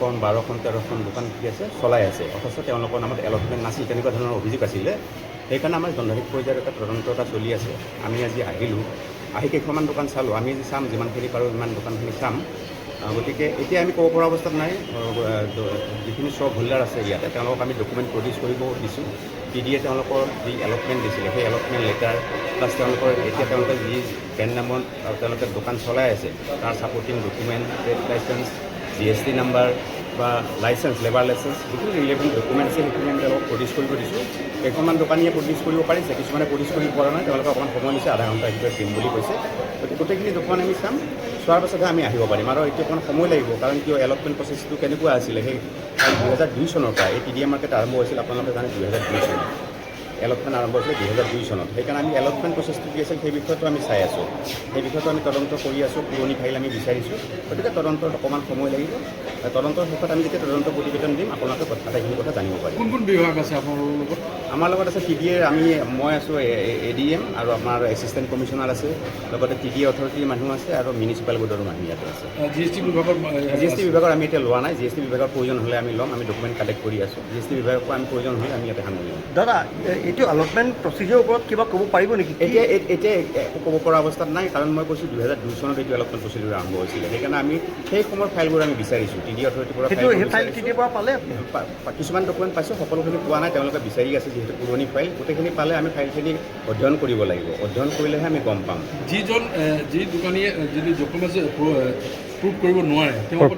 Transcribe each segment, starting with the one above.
10খন 12খন 13খন দোকান কি আছে চলাই আছে অথচ তেওঁলোকৰ নামত এলটমেণ্ট নাছিল তেনেকুৱা ধৰণৰ অভিযোগ আছিলে সেইকাৰণে আমাৰ দণ্ডাধীশ পৰ্যায়ৰ এটা তদন্ত এটা চলি আছে আমি আজি আহিলোঁ আহি কেইখনমান দোকান চালোঁ আমি আজি চাম যিমানখিনি পাৰোঁ ইমান দোকানখিনি চাম গতিকে এতিয়া আমি ক'ব পৰা অৱস্থাত নাই যিখিনি শ্বপ হোল্ডাৰ আছে ইয়াতে তেওঁলোকক আমি ডকুমেণ্ট প্ৰডিউচ কৰিব দিছোঁ PDA তেওঁলোকৰ যি এলটমেণ্ট দিছিলে সেই এলটমেণ্ট লেটাৰ প্লাছ তেওঁলোকৰ এতিয়া তেওঁলোকে যি পেন নামত তেওঁলোকে দোকান চলাই আছে তাৰ supporting document trade licence GST number বা লাইচেঞ্চ লেবাৰ লাইচেঞ্চ যিখিনি ৰিলেভেণ্ট ডকুমেণ্ট আছে সেইখিনি আমি তেওঁলোকক প্ৰডিউচ কৰিব দিছোঁ কেইখনমান দোকানীয়ে প্ৰডিউচ কৰিব পাৰিছে কিছুমানে প্ৰডিউচ কৰিব পৰা নাই তেওঁলোকে অকণমান সময় লৈছে আধা ঘণ্টাৰ ভিতৰত দিম বুলি কৈছে গতিকে গোটেইখিনি দোকান আমি চাম চোৱাৰ পাছতহে আমি আহিব পাৰিম আৰু এতিয়া অকণমান সময় লাগিব কাৰণ কিয় এলটমেণ্ট প্ৰচেছটো কেনেকুৱা আছিলে সেই 2002 চনৰ পৰা এই TDA মাৰ্কেট আৰম্ভ হৈছিল আপোনালোকে জানে 2002 চনত এলটমেণ্ট আৰম্ভ হৈছিলে 2002 চনত সেইকাৰণে আমি এলটমেণ্ট প্ৰচেছটো কি আছিল সেই বিষয়টো আমি চাই আছোঁ সেই বিষয়টো আমি তদন্ত কৰি আছোঁ পুৰণি ফাইল আমি বিচাৰিছোঁ গতিকে তদন্তত অকণমান সময় লাগিব তদন্তৰ শেষত আমি যেতিয়া তদন্ত প্ৰতিবেদন দিম আপোনালোকে আটাইখিনি কথা জানিব পাৰিম কোন কোন বিভাগ আছে আপোনালোকৰ লগত আমাৰ লগত আছে TDA মই আছোঁ ADM আৰু আমাৰ এছিষ্টেণ্ট কমিশ্যনাৰ আছে লগতে TDA অথৰিটিৰ মানুহ আছে আৰু মিউনিচিপাল বোৰ্ডৰো মানুহ ইয়াতে আছে GST বিভাগৰ GST বিভাগৰ আমি এতিয়া লোৱা নাই GST বিভাগৰ প্ৰয়োজন হ'লে আমি ল'ম আমি ডকুমেণ্ট কালেক্ট কৰি আছোঁ GST বিভাগৰ পৰা আমি প্ৰয়োজন হ'লে আমি ইয়াতে সামৰি ল'ম দাদা এইটো এলটমেণ্ট প্ৰচিডিউৰ ওপৰত কিবা ক'ব পাৰিব নেকি এতিয়া একো ক'ব পৰা অৱস্থাত নাই কাৰণ মই কৈছোঁ 2002 চনত এইটো এলটমেণ্ট প্ৰচিডিউৰ আৰম্ভ হৈছিলে সেইকাৰণে আমি সেই সময়ৰ ফাইলবোৰ আমি বিচাৰিছোঁ TDA অথৰিটিৰ পৰা সেই ফাইল TDAৰ পৰা পালে কিছুমান ডকুমেণ্ট পাইছোঁ সকলোখিনি পোৱা নাই তেওঁলোকে বিচাৰি আছে যিহেতু পুৰণি ফাইল গোটেইখিনি পালে আমি ফাইলখিনি অধ্যয়ন কৰিব লাগিব অধ্যয়ন কৰিলেহে আমি গম পাম যি দোকানীয়ে যদি ডকুমেণ্টছ প্ৰুভ কৰিব নোৱাৰে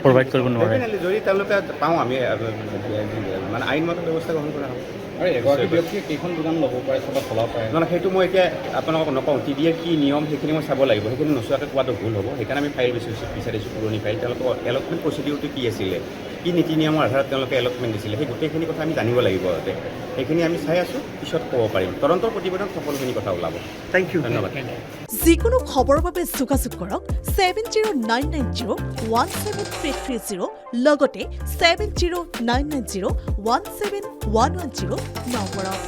প্ৰভাইড কৰিব নোৱাৰে যদি তেওঁলোকে পাওঁ আমি মানে আইনমত ব্যৱস্থা গ্ৰহণ কৰা হ'ব আৰু এগৰাকী ব্যক্তিয়ে কেইখন দোকান ল'ব পাৰে বা চলাব পাৰে নহয় সেইটো মই এতিয়া আপোনালোকক নকওঁ TDA কি নিয়ম সেইখিনি মই চাব লাগিব সেইখিনি নোচোৱাকৈ কোৱাটো ভুল হ'ব সেইকাৰণে আমি ফাইল বিচাৰিছোঁ পুৰণি ফাইল তেওঁলোকৰ এলটমেণ্ট প্ৰচিডিউৰটো কি আছিলে কি নীতি নিয়মৰ আধাৰত তেওঁলোকে এলটমেণ্ট দিছিলে সেই গোটেইখিনি কথা আমি জানিব লাগিব আগতে সেইখিনি আমি চাই আছোঁ পিছত ক'ব পাৰিম তদন্তৰ প্ৰতিবেদন সকলোখিনি কথা ওলাব থেংক ইউ ধন্যবাদ যিকোনো খবৰৰ বাবে যোগাযোগ কৰক 7099017330 লগতে 7099017110 নম্বৰত